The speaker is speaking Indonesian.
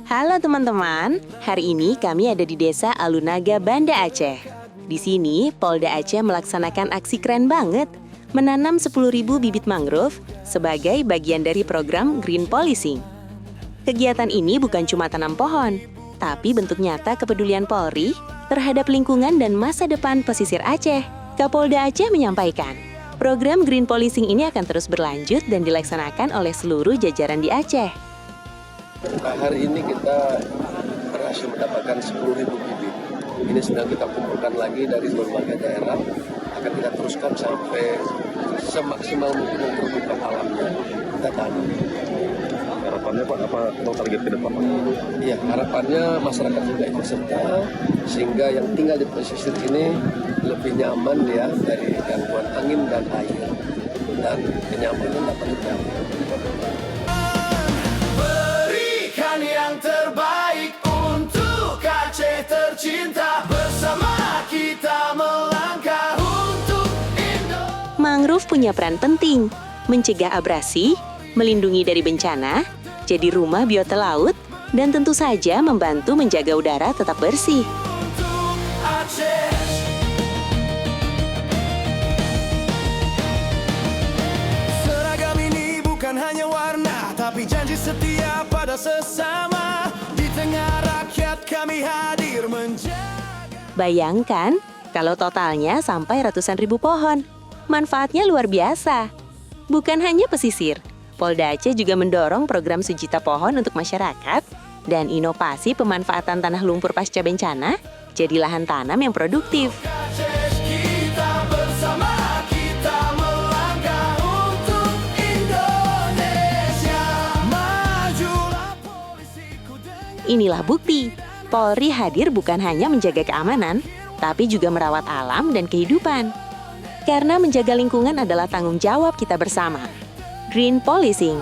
Halo teman-teman, hari ini kami ada di Desa Alunaga, Banda Aceh. Di sini, Polda Aceh melaksanakan aksi keren banget, menanam 10.000 bibit mangrove sebagai bagian dari program Green Policing. Kegiatan ini bukan cuma tanam pohon, tapi bentuk nyata kepedulian Polri terhadap lingkungan dan masa depan pesisir Aceh. Kapolda Aceh menyampaikan, program Green Policing ini akan terus berlanjut dan dilaksanakan oleh seluruh jajaran di Aceh. Hari ini kita berhasil mendapatkan 10.000 bibit. Ini sudah kita kumpulkan lagi dari berbagai daerah. Akan kita teruskan sampai semaksimal mungkin yang terbuka alamnya kita tanam. Harapannya Pak, apa target ke depan Pak? Iya, harapannya masyarakat juga ikut serta sehingga yang tinggal di pesisir ini lebih nyaman ya dari gangguan angin dan air dan kenyamanan dapat terjamin. Berikan yang terbaik untuk Aceh tercinta, bersama kita melangkah untuk Indonesia. Mangrove punya peran penting, mencegah abrasi, melindungi dari bencana, jadi rumah biota laut, dan tentu saja membantu menjaga udara tetap bersih. Untuk Aceh. Seragam ini bukan hanya warna, tapi janji setia pada sesama. Di tengah rakyat kami hadir menjaga. Bayangkan kalau totalnya sampai ratusan ribu pohon. Manfaatnya luar biasa. Bukan hanya pesisir, Polda Aceh juga mendorong program Sujita Pohon untuk masyarakat dan inovasi pemanfaatan tanah lumpur pasca bencana jadi lahan tanam yang produktif. Aceh kita bersama, kita melangkah untuk Indonesia. Majulah polisiku dengan Inilah bukti, Polri hadir bukan hanya menjaga keamanan, tapi juga merawat alam dan kehidupan. Karena menjaga lingkungan adalah tanggung jawab kita bersama. Green Policing.